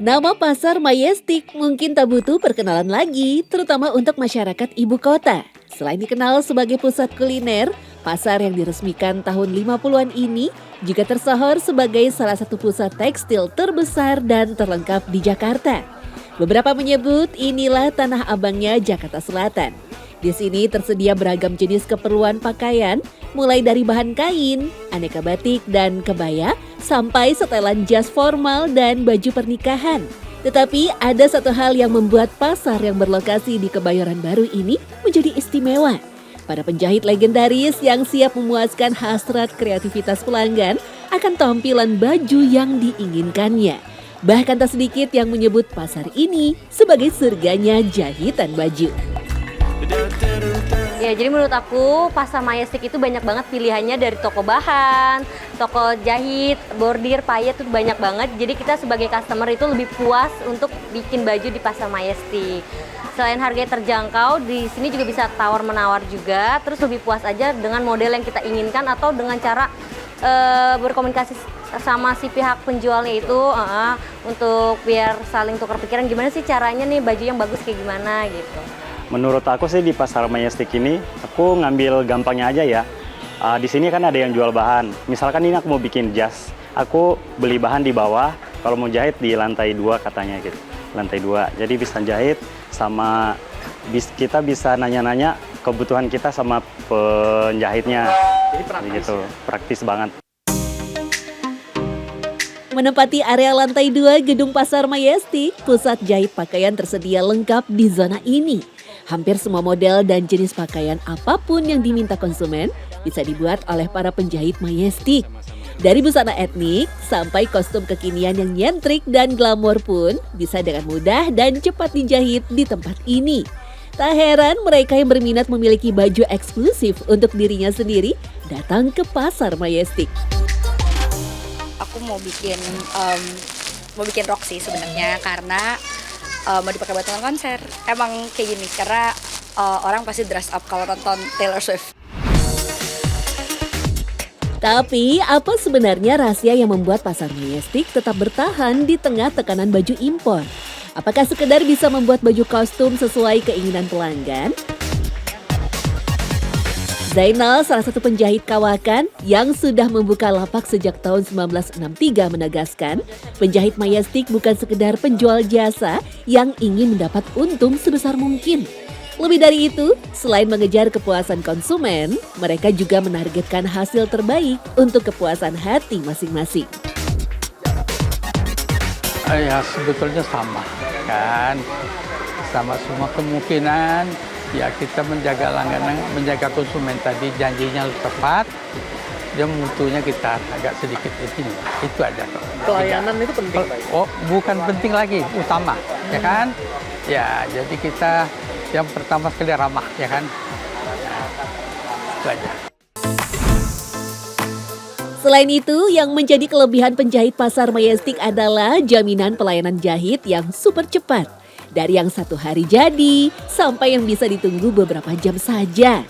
Nama Pasar Majestic mungkin tak butuh perkenalan lagi, terutama untuk masyarakat ibu kota. Selain dikenal sebagai pusat kuliner, pasar yang diresmikan tahun 50-an ini juga tersohor sebagai salah satu pusat tekstil terbesar dan terlengkap di Jakarta. Beberapa menyebut inilah tanah abangnya Jakarta Selatan. Di sini tersedia beragam jenis keperluan pakaian, mulai dari bahan kain, aneka batik dan kebaya, sampai setelan jas formal dan baju pernikahan. Tetapi ada satu hal yang membuat pasar yang berlokasi di Kebayoran Baru ini menjadi istimewa. Para penjahit legendaris yang siap memuaskan hasrat kreativitas pelanggan akan tampilan baju yang diinginkannya. Bahkan tak sedikit yang menyebut pasar ini sebagai surganya jahitan baju. Ya, jadi menurut aku Pasar Majestic itu banyak banget pilihannya dari toko bahan, toko jahit, bordir, payet itu banyak banget. Jadi kita sebagai customer itu lebih puas untuk bikin baju di Pasar Majestic. Selain harganya terjangkau, di sini juga bisa tawar-menawar juga. Terus lebih puas aja dengan model yang kita inginkan atau dengan cara berkomunikasi sama si pihak penjualnya itu untuk biar saling tukar pikiran gimana sih caranya nih baju yang bagus kayak gimana gitu. Menurut aku sih di Pasar Majestic ini, aku ngambil gampangnya aja ya. Di sini kan ada yang jual bahan. Misalkan ini aku mau bikin jas, aku beli bahan di bawah, kalau mau jahit di lantai 2 katanya gitu. Lantai 2, jadi bisa jahit sama kita bisa nanya-nanya kebutuhan kita sama penjahitnya. Jadi praktis gitu, praktis banget. Menempati area lantai 2 gedung Pasar Majestic, pusat jahit pakaian tersedia lengkap di zona ini. Hampir semua model dan jenis pakaian apapun yang diminta konsumen bisa dibuat oleh para penjahit Majestic. Dari busana etnik sampai kostum kekinian yang nyentrik dan glamor pun bisa dengan mudah dan cepat dijahit di tempat ini. Tak heran mereka yang berminat memiliki baju eksklusif untuk dirinya sendiri datang ke Pasar Majestic. Aku mau bikin rok sih sebenarnya karena mau dipakai buat nonton konser. Emang kayak gini karena orang pasti dress up kalau nonton Taylor Swift. Tapi apa sebenarnya rahasia yang membuat Pasar Majestic tetap bertahan di tengah tekanan baju impor? Apakah sekedar bisa membuat baju kostum sesuai keinginan pelanggan? Zainal, salah satu penjahit kawakan yang sudah membuka lapak sejak tahun 1963 menegaskan, penjahit Majestic bukan sekedar penjual jasa yang ingin mendapat untung sebesar mungkin. Lebih dari itu, selain mengejar kepuasan konsumen, mereka juga menargetkan hasil terbaik untuk kepuasan hati masing-masing. Ya sebetulnya sama kan, sama semua kemungkinan. Ya kita menjaga langganan, menjaga konsumen tadi janjinya tepat, dia mutunya kita agak sedikit ini, itu aja. Pelayanan itu penting, Pak? Oh, bukan penting lagi, utama, ya kan? Ya, jadi kita yang pertama sekali ramah, ya kan? Itu aja. Selain itu, yang menjadi kelebihan penjahit Pasar Majestic adalah jaminan pelayanan jahit yang super cepat. Dari yang 1 hari jadi, sampai yang bisa ditunggu beberapa jam saja.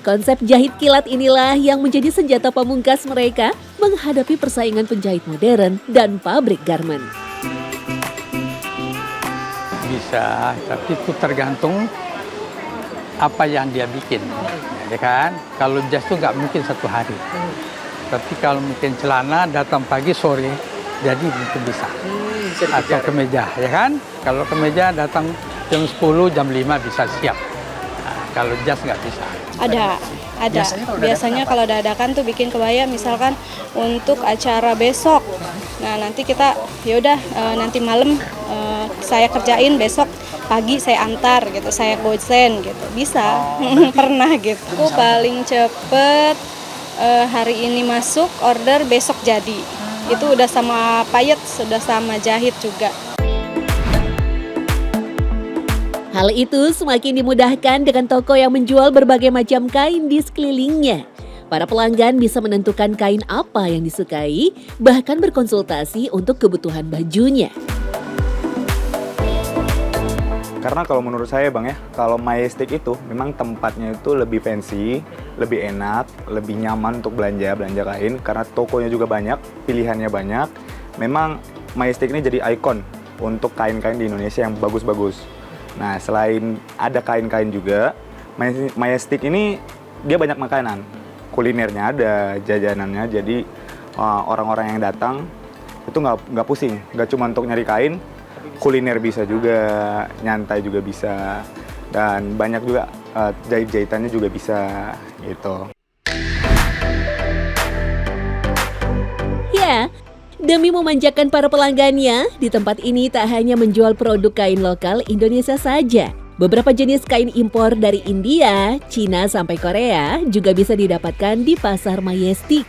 Konsep jahit kilat inilah yang menjadi senjata pamungkas mereka menghadapi persaingan penjahit modern dan pabrik garment. Bisa, tapi itu tergantung apa yang dia bikin, ya kan? Kalau jas itu nggak mungkin 1 hari. Tapi kalau mungkin celana datang pagi sore, jadi mungkin bisa. Atau kemeja, ya kan? Kalau kemeja datang jam 10, jam 5 bisa siap. Nah, kalau jas nggak bisa. Ada. Biasanya kalau dadakan tuh bikin kebaya misalkan untuk acara besok. Nah nanti kita yaudah nanti malam saya kerjain, besok pagi saya antar gitu, saya gosen gitu. Bisa, pernah gitu. Aku paling cepet hari ini masuk order besok jadi. Itu udah sama payet, sudah sama jahit juga. Hal itu semakin dimudahkan dengan toko yang menjual berbagai macam kain di sekelilingnya. Para pelanggan bisa menentukan kain apa yang disukai, bahkan berkonsultasi untuk kebutuhan bajunya. Karena kalau menurut saya Bang ya, kalau Majestic itu memang tempatnya itu lebih fancy, lebih enak, lebih nyaman untuk belanja kain. Karena tokonya juga banyak, pilihannya banyak. Memang Majestic ini jadi ikon untuk kain-kain di Indonesia yang bagus-bagus. Nah, selain ada kain-kain juga, Majestic ini dia banyak makanan. Kulinernya ada, jajanannya, jadi orang-orang yang datang itu nggak pusing. Nggak cuma untuk nyari kain, kuliner bisa juga, nyantai juga bisa, dan banyak juga jahit-jahitannya juga bisa gitu. Ya, demi memanjakan para pelanggannya, di tempat ini tak hanya menjual produk kain lokal Indonesia saja. Beberapa jenis kain impor dari India, Cina sampai Korea juga bisa didapatkan di Pasar Majestic.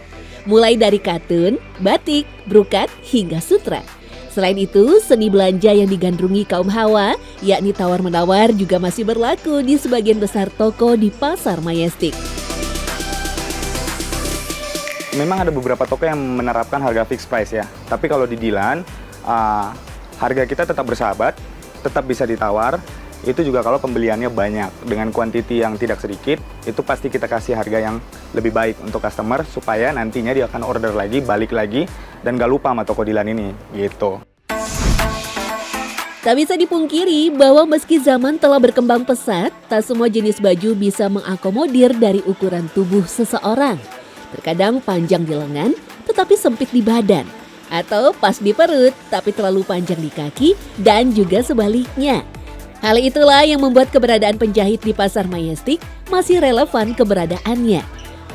Mulai dari katun, batik, brokat, hingga sutra. Selain itu, seni belanja yang digandrungi kaum hawa, yakni tawar-menawar juga masih berlaku di sebagian besar toko di Pasar Majestic. Memang ada beberapa toko yang menerapkan harga fixed price ya. Tapi kalau di Dilan, harga kita tetap bersahabat, tetap bisa ditawar. Itu juga kalau pembeliannya banyak, dengan kuantiti yang tidak sedikit, itu pasti kita kasih harga yang lebih baik untuk customer, supaya nantinya dia akan order lagi, balik lagi, dan gak lupa sama toko Dilan ini, gitu. Tak bisa dipungkiri bahwa meski zaman telah berkembang pesat, tak semua jenis baju bisa mengakomodir dari ukuran tubuh seseorang. Terkadang panjang di lengan, tetapi sempit di badan. Atau pas di perut, tapi terlalu panjang di kaki, dan juga sebaliknya. Hal itulah yang membuat keberadaan penjahit di Pasar Majestic masih relevan keberadaannya.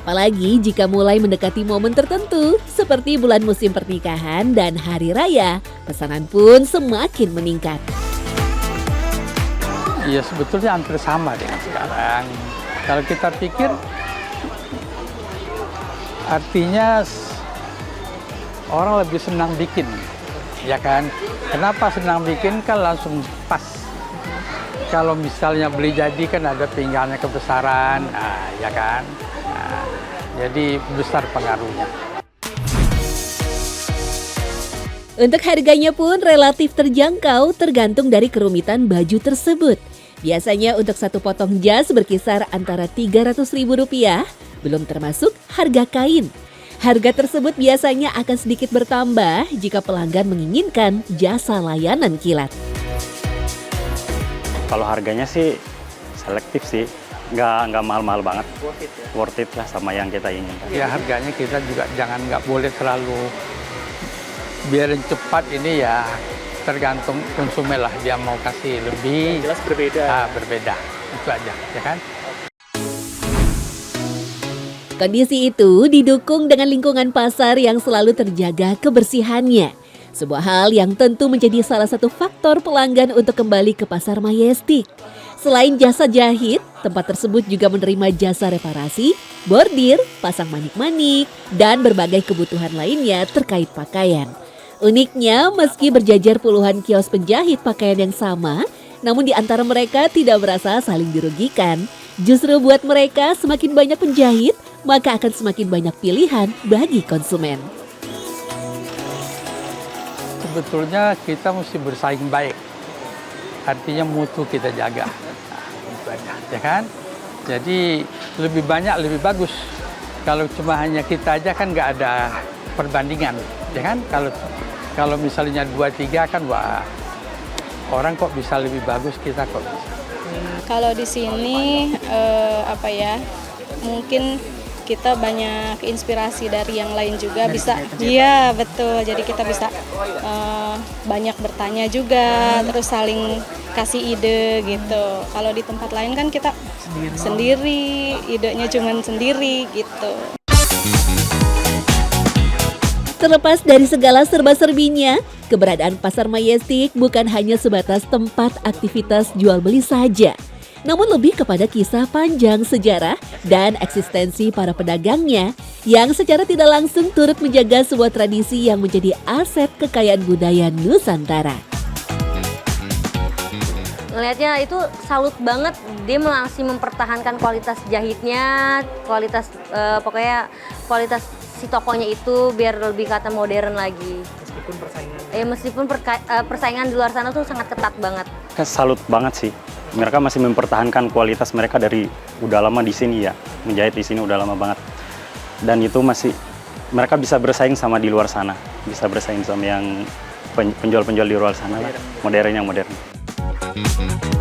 Apalagi jika mulai mendekati momen tertentu seperti bulan musim pernikahan dan hari raya, pesanan pun semakin meningkat. Ya sebetulnya hampir sama dengan sekarang. Kalau kita pikir, artinya orang lebih senang bikin, ya kan? Kenapa senang bikin? Kan langsung pas. Kalau misalnya beli jadi kan ada pinggangnya kebesaran, ya kan? Jadi besar pengaruhnya. Untuk harganya pun relatif terjangkau tergantung dari kerumitan baju tersebut. Biasanya untuk satu potong jas berkisar antara Rp300.000, belum termasuk harga kain. Harga tersebut biasanya akan sedikit bertambah jika pelanggan menginginkan jasa layanan kilat. Kalau harganya sih selektif sih, nggak mahal-mahal banget. Worth it lah sama yang kita inginkan. Ya harganya kita juga nggak boleh terlalu biarin cepat ini ya, tergantung konsumen lah, dia mau kasih lebih. Jelas berbeda. Berbeda, itu aja, ya kan? Kondisi itu didukung dengan lingkungan pasar yang selalu terjaga kebersihannya. Sebuah hal yang tentu menjadi salah satu faktor pelanggan untuk kembali ke Pasar Majestic. Selain jasa jahit, tempat tersebut juga menerima jasa reparasi, bordir, pasang manik-manik, dan berbagai kebutuhan lainnya terkait pakaian. Uniknya, meski berjajar puluhan kios penjahit pakaian yang sama, namun di antara mereka tidak merasa saling dirugikan. Justru buat mereka semakin banyak penjahit, maka akan semakin banyak pilihan bagi konsumen. Sebetulnya kita mesti bersaing baik, artinya mutu kita jaga, ya kan? Jadi lebih banyak lebih bagus. Kalau cuma hanya kita aja kan nggak ada perbandingan, ya kan? Kalau misalnya 2-3 kan wah, orang kok bisa lebih bagus, kita kok bisa. Kalau di sini mungkin kita banyak inspirasi dari yang lain juga, bisa. Iya betul, jadi kita bisa banyak bertanya juga, terus saling kasih ide gitu. Kalau di tempat lain kan kita sendiri, idenya cuma sendiri gitu. Terlepas dari segala serba-serbinya, keberadaan Pasar Majestic bukan hanya sebatas tempat aktivitas jual beli saja, namun lebih kepada kisah panjang sejarah dan eksistensi para pedagangnya yang secara tidak langsung turut menjaga sebuah tradisi yang menjadi aset kekayaan budaya Nusantara. Ngelihatnya itu salut banget, dia masih mempertahankan kualitas jahitnya, kualitas kualitas si tokonya itu biar lebih kata modern lagi. Meskipun persaingan. Meskipun persaingan di luar sana tuh sangat ketat banget. Salut banget sih. Mereka masih mempertahankan kualitas mereka dari udah lama di sini ya, menjahit di sini udah lama banget. Dan itu masih mereka bisa bersaing sama di luar sana, bisa bersaing sama yang penjual-penjual di luar sana lah, modern yang modern.